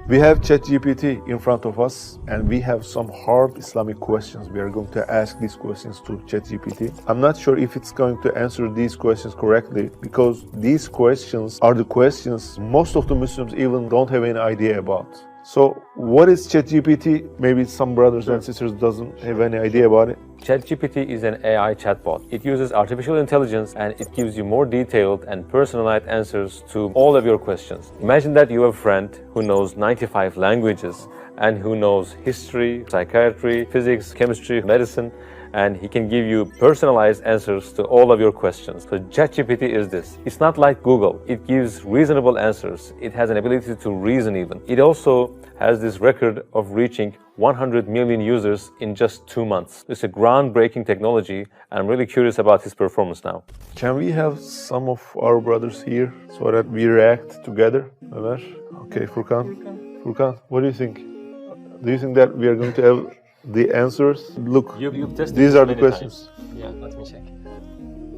We have ChatGPT in front of us, and we have some hard Islamic questions. We are going to ask these questions to ChatGPT. I'm not sure if it's going to answer these questions correctly, because these questions are the questions most of the Muslims even don't have any idea about. So what is ChatGPT? Maybe some brothers and sisters doesn't have any idea about it. ChatGPT is an AI chatbot. It uses artificial intelligence and it gives you more detailed and personalized answers to all of your questions. Imagine that you have a friend who knows 95 languages and who knows history, psychiatry, physics, chemistry, medicine, and he can give you personalized answers to all of your questions. So ChatGPT is this. It's not like Google. It gives reasonable answers. It has an ability to reason even. It also has this record of reaching 100 million users in just 2 months. It's a groundbreaking technology, and I'm really curious about his performance now. Can we have some of our brothers here so that we react together? Ömer? Okay, Furkan, what do you think? Do you think that we are going to have the answers? Look, You've tested these are the questions. Yeah, let me check.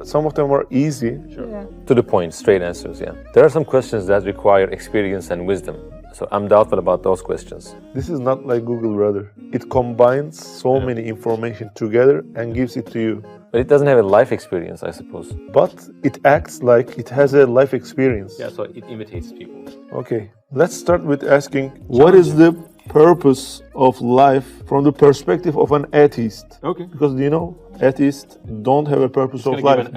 Some of them are easy. Sure. Yeah. To the point, straight answers, yeah. There are some questions that require experience and wisdom. So I'm doubtful about those questions. This is not like Google, brother. It combines so many information together and gives it to you. But it doesn't have a life experience, I suppose. But it acts like it has a life experience. Yeah, so it imitates people. Okay, let's start with asking, what is the purpose of life from the perspective of an atheist? Okay. Because you know, atheists don't have a purpose of life.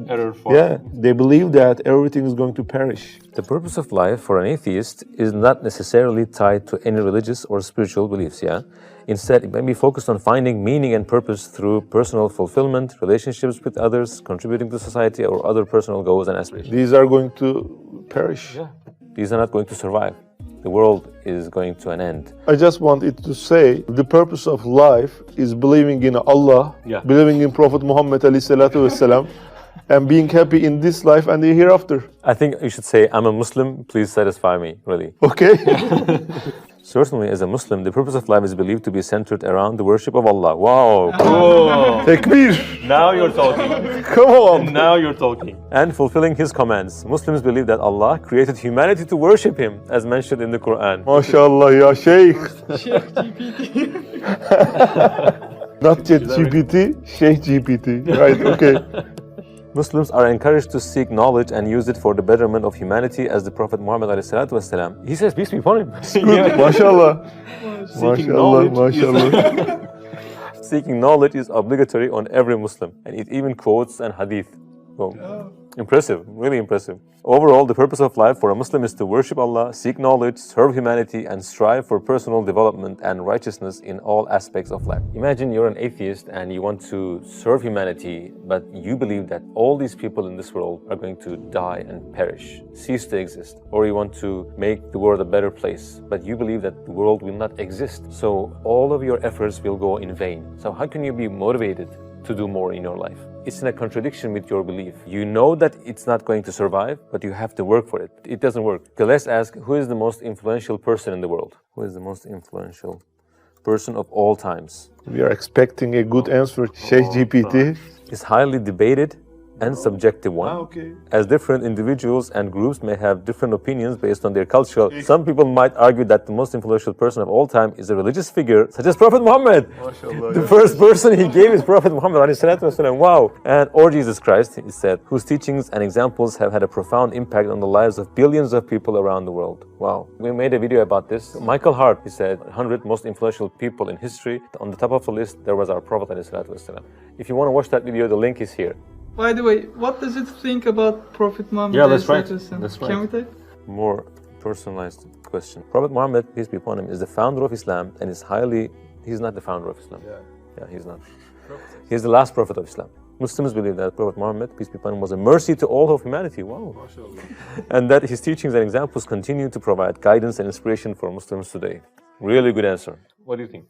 Error for They believe that everything is going to perish. The purpose of life for an atheist is not necessarily tied to any religious or spiritual beliefs, yeah? Instead, it may be focused on finding meaning and purpose through personal fulfillment, relationships with others, contributing to society, or other personal goals and aspirations. These are going to perish. Yeah. These are not going to survive. The world is going to an end. I just wanted to say the purpose of life is believing in Allah, believing in Prophet Muhammad ﷺ, and being happy in this life and the hereafter. I think you should say, I'm a Muslim, please satisfy me, really. Okay. Certainly, as a Muslim, the purpose of life is believed to be centered around the worship of Allah. Wow! Takbir! Now you're talking. Come on! Now you're talking. And fulfilling His commands. Muslims believe that Allah created humanity to worship Him, as mentioned in the Quran. MashaAllah, ya Sheikh! Sheikh GPT. Not ChatGPT, Sheikh GPT. Right, okay. Muslims are encouraged to seek knowledge and use it for the betterment of humanity, as the Prophet Muhammad ﷺ, he says, peace be upon him. MashaAllah. MashaAllah, MashaAllah. Seeking knowledge is obligatory on every Muslim, and it even quotes an hadith. Well, impressive, really impressive. Overall, the purpose of life for a Muslim is to worship Allah, seek knowledge, serve humanity, and strive for personal development and righteousness in all aspects of life. Imagine you're an atheist and you want to serve humanity, but you believe that all these people in this world are going to die and perish, cease to exist. Or you want to make the world a better place, but you believe that the world will not exist. So all of your efforts will go in vain. So how can you be motivated to do more in your life? It's in a contradiction with your belief. You know that it's not going to survive, but you have to work for it. It doesn't work. So let's ask, who is the most influential person in the world? Who is the most influential person of all times? We are expecting a good answer. Sheikh GPT. It's highly debated and subjective one, as different individuals and groups may have different opinions based on their cultural. Some people might argue that the most influential person of all time is a religious figure, such as Prophet Muhammad. The first person he gave is Prophet Muhammad, wow. And or Jesus Christ, he said, whose teachings and examples have had a profound impact on the lives of billions of people around the world. Wow. We made a video about this. Michael Hart, he said, 100 most influential people in history. On the top of the list, there was our Prophet. If you want to watch that video, the link is here. By the way, what does it think about Prophet Muhammad? Yeah, that's right. That's right. Can we take? More personalized question. Prophet Muhammad, peace be upon him, is the founder of Islam and is he's not the founder of Islam. Yeah, he's not. He's the last prophet of Islam. Muslims believe that Prophet Muhammad, peace be upon him, was a mercy to all of humanity. Wow. And that his teachings and examples continue to provide guidance and inspiration for Muslims today. Really good answer. What do you think?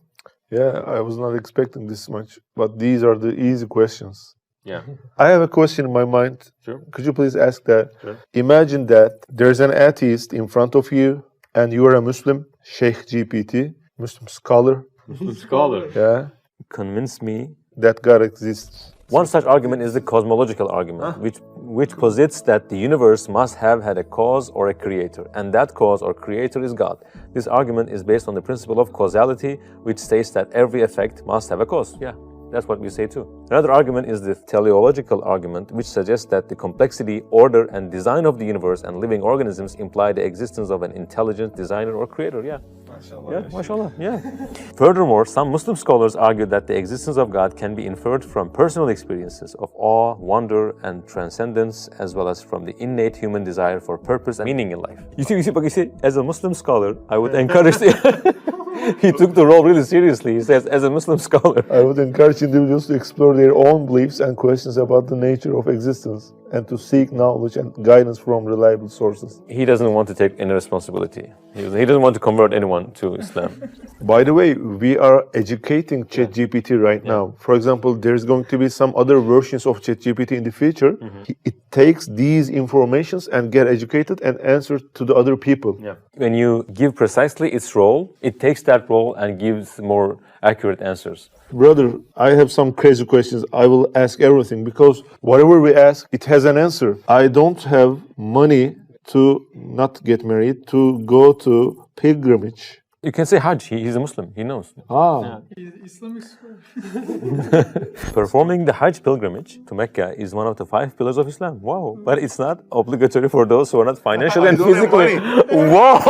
Yeah, I was not expecting this much, but these are the easy questions. Yeah. I have a question in my mind. Sure. Could you please ask that? Sure. Imagine that there's an atheist in front of you and you are a Muslim, Sheikh GPT, Muslim scholar. Muslim scholar. Yeah. Convince me that God exists. One such argument is the cosmological argument, which which posits that the universe must have had a cause or a creator, and that cause or creator is God. This argument is based on the principle of causality, which states that every effect must have a cause. Yeah, that's what we say too. Another argument is the teleological argument, which suggests that the complexity, order, and design of the universe and living organisms imply the existence of an intelligent designer or creator. Yeah. Yeah, mashallah, yeah. Furthermore, some Muslim scholars argue that the existence of God can be inferred from personal experiences of awe, wonder, and transcendence, as well as from the innate human desire for purpose and meaning in life. You see, as a Muslim scholar, I would encourage he took the role really seriously. He says, as a Muslim scholar, I would encourage individuals to explore their own beliefs and questions about the nature of existence and to seek knowledge and guidance from reliable sources. He doesn't want to take any responsibility. He doesn't want to convert anyone to Islam. By the way, we are educating ChatGPT right now. For example, there's going to be some other versions of ChatGPT in the future. It takes these informations and get educated and answer to the other people. Yeah. When you give precisely its role, it takes that role and gives more accurate answers. Brother, I have some crazy questions. I will ask everything because whatever we ask, it has an answer. I don't have money to not get married, to go to pilgrimage. You can say Hajj. He's a Muslim. He knows. Islamic. Performing the Hajj pilgrimage to Mecca is one of the 5 pillars of Islam. Wow. But it's not obligatory for those who are not financially and physically. Wow.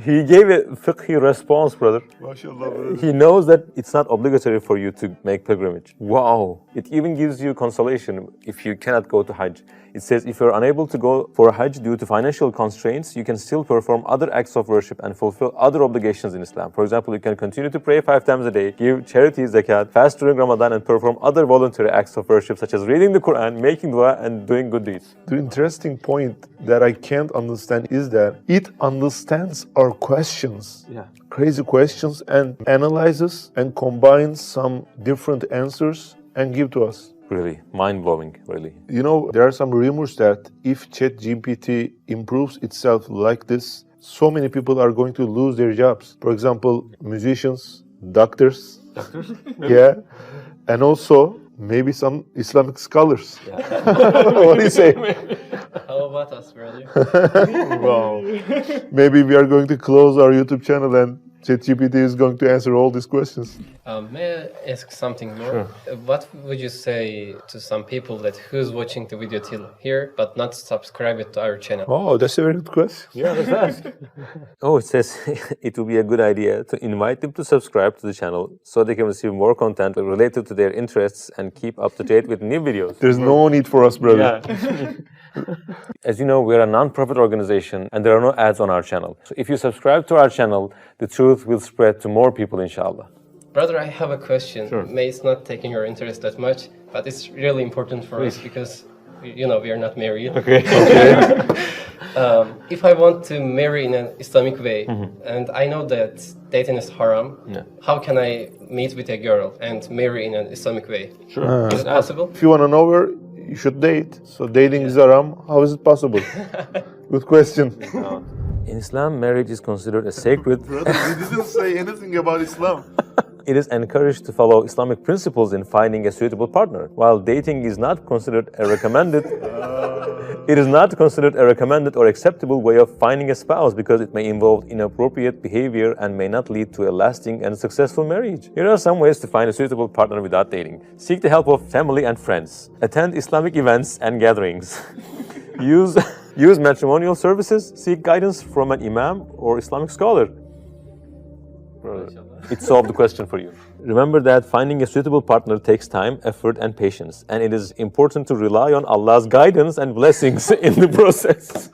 He gave a fiqhi response, brother. MashaAllah, brother. He knows that it's not obligatory for you to make pilgrimage. Wow. It even gives you consolation if you cannot go to Hajj. It says if you're unable to go for a Hajj due to financial constraints, you can still perform other acts of worship and fulfill other obligations in Islam. For example, you can continue to pray 5 times a day, give charity, zakat, fast during Ramadan, and perform other voluntary acts of worship such as reading the Quran, making dua, and doing good deeds. The interesting point that I can't understand is that it understands our questions. Yeah. Crazy questions and analyzes and combines some different answers and give to us. Really, mind-blowing, really. You know, there are some rumors that if ChatGPT improves itself like this, so many people are going to lose their jobs. For example, musicians, doctors. Doctors? Yeah. And also, maybe some Islamic scholars. Yeah. What do you say? How about us, brother? Wow. Maybe we are going to close our YouTube channel and ChatGPT is going to answer all these questions. May I ask something more? Sure. What would you say to some people that who's watching the video till here but not subscribed to our channel? Oh, that's a very good question. Yeah, let's ask. Oh, it says it would be a good idea to invite them to subscribe to the channel so they can receive more content related to their interests and keep up to date with new videos. There's no need for us, brother. Yeah. As you know, we're a non-profit organization and there are no ads on our channel. So if you subscribe to our channel, the truth will spread to more people, inshallah. Brother, I have a question. Sure. May it's not taking your interest that much, but it's really important for us because, you know, we are not married. Okay. If I want to marry in an Islamic way, and I know that dating is haram, how can I meet with a girl and marry in an Islamic way? Sure. Is it possible? If you want to know her, you should date. So dating is haram. How is it possible? Good question. In Islam, marriage is considered a sacred. Brother, you didn't say anything about Islam. It is encouraged to follow Islamic principles in finding a suitable partner, while dating is not considered a recommended. It is not considered a recommended or acceptable way of finding a spouse because it may involve inappropriate behavior and may not lead to a lasting and successful marriage. Here are some ways to find a suitable partner without dating. Seek the help of family and friends. Attend Islamic events and gatherings. Use matrimonial services. Seek guidance from an imam or Islamic scholar. It solved the question for you. Remember that finding a suitable partner takes time, effort, and patience, and it is important to rely on Allah's guidance and blessings in the process.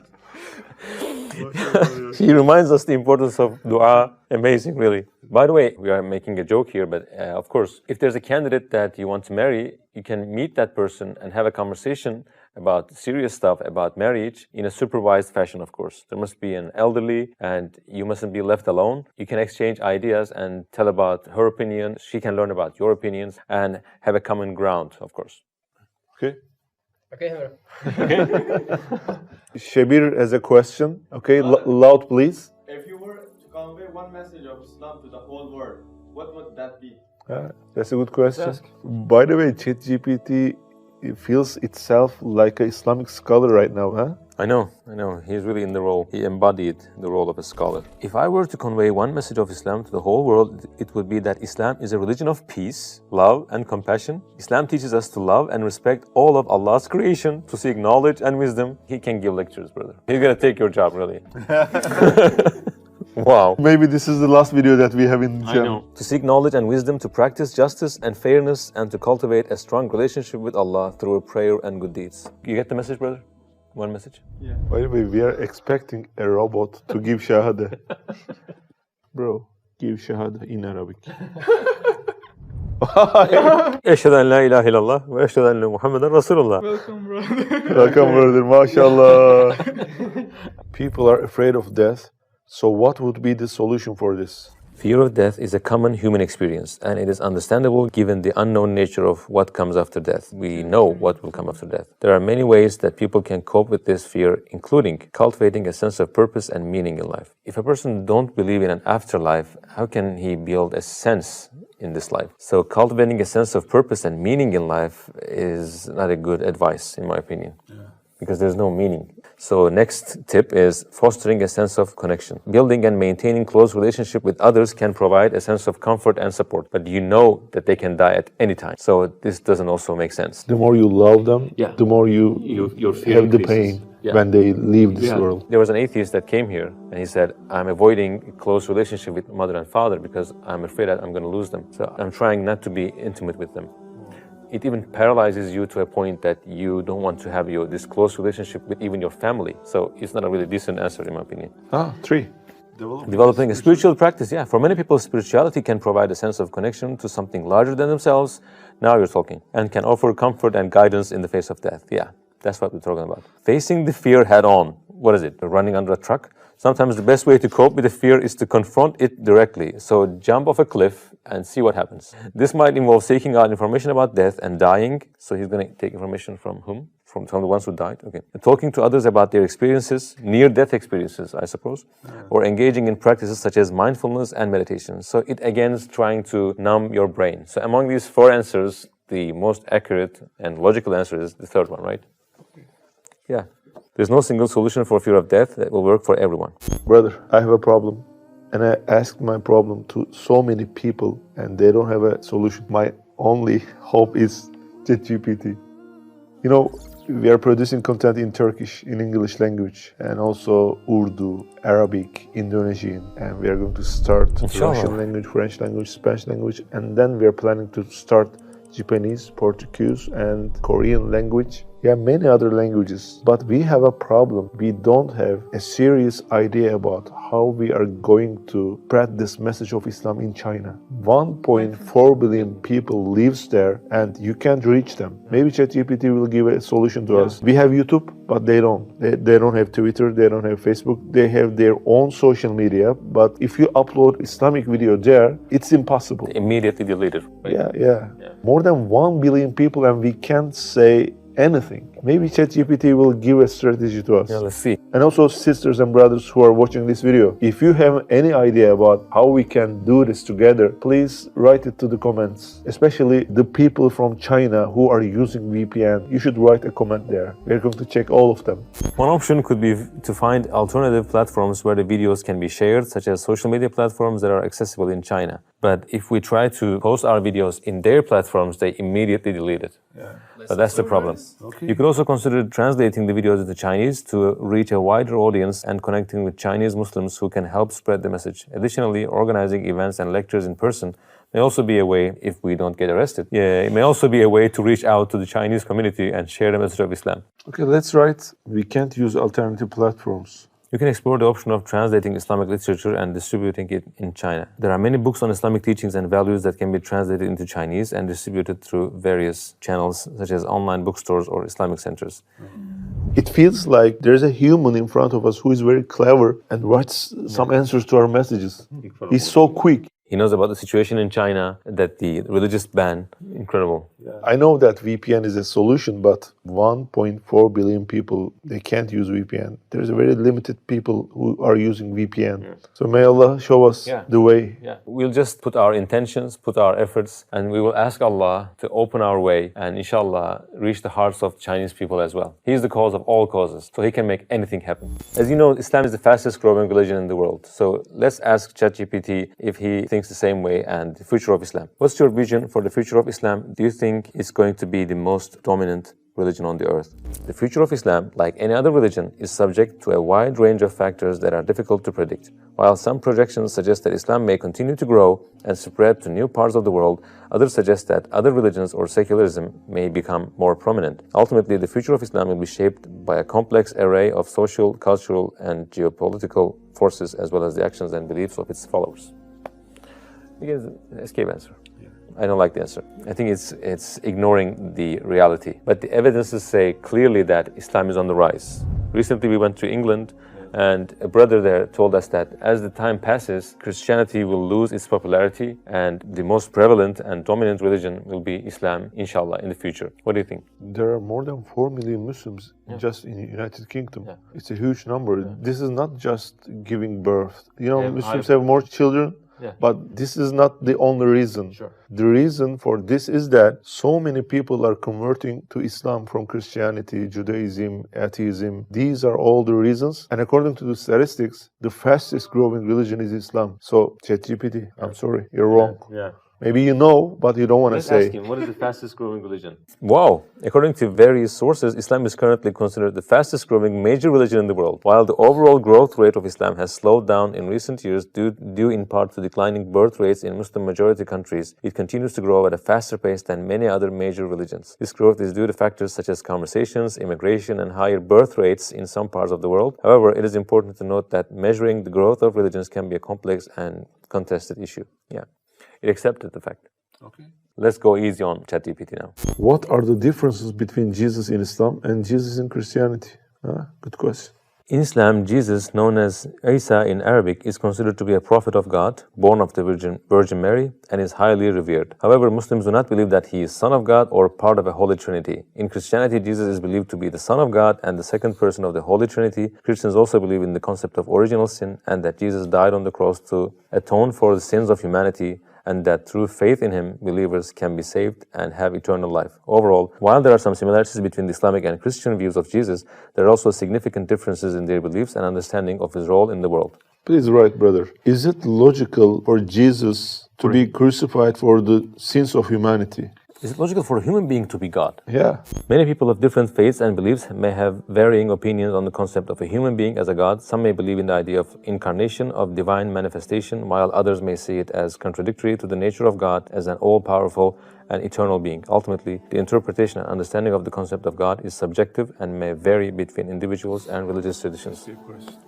He reminds us the importance of dua. Amazing, really. By the way, we are making a joke here, but of course, if there's a candidate that you want to marry, you can meet that person and have a conversation about serious stuff, about marriage, in a supervised fashion, of course. There must be an elderly, and you mustn't be left alone. You can exchange ideas and tell about her opinion. She can learn about your opinions and have a common ground, of course. Okay. Okay, Hamra. Shabir has a question. Okay, loud, please. If you were to convey one message of Islam to the whole world, what would that be? That's a good question. By the way, ChatGPT it feels itself like an Islamic scholar right now, huh? I know. He's really in the role. He embodied the role of a scholar. If I were to convey one message of Islam to the whole world, it would be that Islam is a religion of peace, love, and compassion. Islam teaches us to love and respect all of Allah's creation, to seek knowledge and wisdom. He can give lectures, brother. He's gonna take your job, really. Wow. Maybe this is the last video that we have in the channel. I know. To seek knowledge and wisdom, to practice justice and fairness, and to cultivate a strong relationship with Allah through prayer and good deeds. You get the message, brother? One message? Yeah. By the way, we are expecting a robot to give shahada. Bro, give shahada in Arabic. Eşhedü en la ilahe illallah ve eşhedü enne Muhammeden Resulullah. Welcome, brother. Welcome, brother. MashaAllah. People are afraid of death. So what would be the solution for this? Fear of death is a common human experience, and it is understandable given the unknown nature of what comes after death. We know what will come after death. There are many ways that people can cope with this fear, including cultivating a sense of purpose and meaning in life. If a person don't believe in an afterlife, how can he build a sense in this life? So cultivating a sense of purpose and meaning in life is not a good advice, in my opinion. Because there's no meaning. So next tip is fostering a sense of connection. Building and maintaining close relationship with others can provide a sense of comfort and support, but you know that they can die at any time. So this doesn't also make sense. The more you love them, the more you fear have the pain when they leave this world. There was an atheist that came here and he said, I'm avoiding a close relationship with mother and father because I'm afraid that I'm going to lose them. So I'm trying not to be intimate with them. It even paralyzes you to a point that you don't want to have this close relationship with even your family. So it's not a really decent answer, in my opinion. 3. Developing a spiritual practice, For many people, spirituality can provide a sense of connection to something larger than themselves. Now you're talking. And can offer comfort and guidance in the face of death. That's what we're talking about. Facing the fear head on. What is it? Running under a truck? Sometimes the best way to cope with the fear is to confront it directly. So jump off a cliff and see what happens. This might involve seeking out information about death and dying. So he's going to take information from whom? From the ones who died? Okay. Talking to others about their experiences, near-death experiences, I suppose, or engaging in practices such as mindfulness and meditation. So it again is trying to numb your brain. So among these 4 answers, the most accurate and logical answer is the third one, right? Yeah. There's no single solution for fear of death that will work for everyone. Brother, I have a problem. And I asked my problem to so many people and they don't have a solution. My only hope is ChatGPT. You know, we are producing content in Turkish, in English language, and also Urdu, Arabic, Indonesian, and we are going to start Russian language, French language, Spanish language, and then we are planning to start Japanese, Portuguese, and Korean language. Many other languages, but we have a problem. We don't have a serious idea about how we are going to spread this message of Islam in China. 1.4 billion people lives there and you can't reach them. Maybe ChatGPT will give a solution to us. We have YouTube, but they don't. They don't have Twitter, they don't have Facebook. They have their own social media, but if you upload Islamic video there, it's impossible. Immediately deleted. Right? More than 1 billion people and we can't say anything. Maybe ChatGPT will give a strategy to us. Let's see. And also sisters and brothers who are watching this video, if you have any idea about how we can do this together, please write it to the comments. Especially the people from China who are using VPN, you should write a comment there. We're going to check all of them. One option could be to find alternative platforms where the videos can be shared, such as social media platforms that are accessible in China. But if we try to post our videos in their platforms, they immediately delete it. But that's the problem. Okay. You could also consider translating the videos into Chinese to reach a wider audience and connecting with Chinese Muslims who can help spread the message. Additionally, organizing events and lectures in person may also be a way, if we don't get arrested, it may also be a way to reach out to the Chinese community and share the message of Islam. Okay, that's right. We can't use alternative platforms. You can explore the option of translating Islamic literature and distributing it in China. There are many books on Islamic teachings and values that can be translated into Chinese and distributed through various channels, such as online bookstores or Islamic centers. It feels like there's a human in front of us who is very clever and writes some answers to our messages. He's so quick. He knows about the situation in China, that the religious ban, incredible. I know that VPN is a solution, but 1.4 billion people, they can't use VPN. There's a very limited people who are using VPN. So may Allah show us the way. We'll just put our intentions, put our efforts, and we will ask Allah to open our way and inshallah reach the hearts of Chinese people as well. He is the cause of all causes, so He can make anything happen. As you know, Islam is the fastest growing religion in the world. So let's ask ChatGPT if he thinks the same way and the future of Islam. What's your vision for the future of Islam? Do you think it's going to be the most dominant religion on the earth? The future of Islam, like any other religion, is subject to a wide range of factors that are difficult to predict. While some projections suggest that Islam may continue to grow and spread to new parts of the world, others suggest that other religions or secularism may become more prominent. Ultimately, the future of Islam will be shaped by a complex array of social, cultural, and geopolitical forces, as well as the actions and beliefs of its followers. Again, escape answer. I don't like the answer. I think it's ignoring the reality. But the evidences say clearly that Islam is on the rise. Recently we went to England and a brother there told us that as the time passes, Christianity will lose its popularity and the most prevalent and dominant religion will be Islam, inshallah, in the future. What do you think? There are more than 4 million Muslims just in the United Kingdom. It's a huge number. This is not just giving birth. You know, Muslims have more children. But this is not the only reason. The reason for this is that so many people are converting to Islam from Christianity, Judaism, atheism. These are all the reasons. And according to the statistics, the fastest growing religion is Islam. So, ChatGPT, I'm sorry, you're wrong. Maybe you know, but you don't want to say. Let's ask him, what is the fastest growing religion? Wow! According to various sources, Islam is currently considered the fastest growing major religion in the world. While the overall growth rate of Islam has slowed down in recent years due in part to declining birth rates in Muslim majority countries, it continues to grow at a faster pace than many other major religions. This growth is due to factors such as conversations, immigration, and higher birth rates in some parts of the world. However, it is important to note that measuring the growth of religions can be a complex and contested issue. It accepted the fact. Let's go easy on ChatGPT now. What are the differences between Jesus in Islam and Jesus in Christianity? Good question. In Islam, Jesus, known as Isa in Arabic, is considered to be a prophet of God, born of the Virgin Mary, and is highly revered. However, Muslims do not believe that he is Son of God or part of a Holy Trinity. In Christianity, Jesus is believed to be the Son of God and the second person of the Holy Trinity. Christians also believe in the concept of original sin and that Jesus died on the cross to atone for the sins of humanity, and that through faith in him, believers can be saved and have eternal life. Overall, while there are some similarities between the Islamic and Christian views of Jesus, there are also significant differences in their beliefs and understanding of his role in the world. Please write, brother. Is it logical for Jesus to be crucified for the sins of humanity? Is it logical for a human being to be God? Yeah. Many people of different faiths and beliefs may have varying opinions on the concept of a human being as a God. Some may believe in the idea of incarnation, of divine manifestation, while others may see it as contradictory to the nature of God as an all-powerful and eternal being. Ultimately, the interpretation and understanding of the concept of God is subjective and may vary between individuals and religious traditions.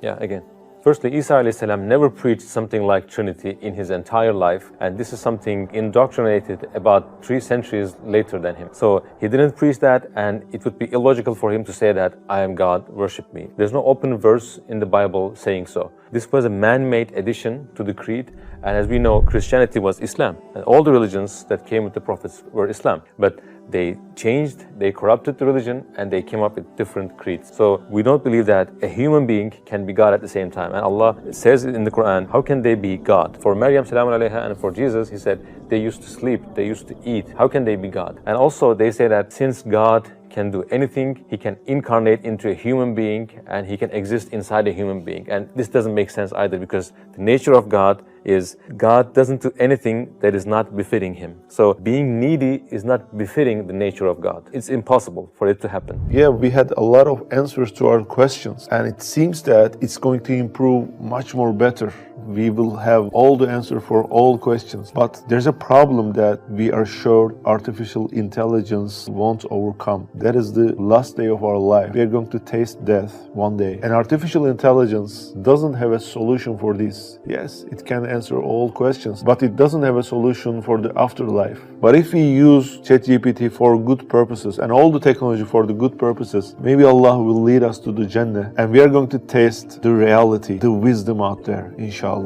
Again. Firstly, Isa a.s. never preached something like Trinity in his entire life, and this is something indoctrinated about 3 centuries later than him. So he didn't preach that, and it would be illogical for him to say that, I am God, worship me. There's no open verse in the Bible saying so. This was a man-made addition to the creed, and as we know, Christianity was Islam, and all the religions that came with the prophets were Islam. But they changed, they corrupted the religion, and they came up with different creeds. So we don't believe that a human being can be God at the same time. And Allah says in the Quran, how can they be God? For Maryam salamun alayha and for Jesus, he said, they used to sleep, they used to eat. How can they be God? And also they say that since God can do anything, he can incarnate into a human being and he can exist inside a human being. And this doesn't make sense either, because the nature of God is God doesn't do anything that is not befitting him. So being needy is not befitting the nature of God. It's impossible for it to happen. Yeah, we had a lot of answers to our questions, and it seems that it's going to improve much more better. We will have all the answer for all questions. But there's a problem that we are sure artificial intelligence won't overcome. That is the last day of our life. We are going to taste death one day. And artificial intelligence doesn't have a solution for this. Yes, it can answer all questions, but it doesn't have a solution for the afterlife. But if we use ChatGPT for good purposes and all the technology for the good purposes, maybe Allah will lead us to the Jannah, and we are going to taste the reality, the wisdom out there, inshallah.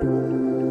you.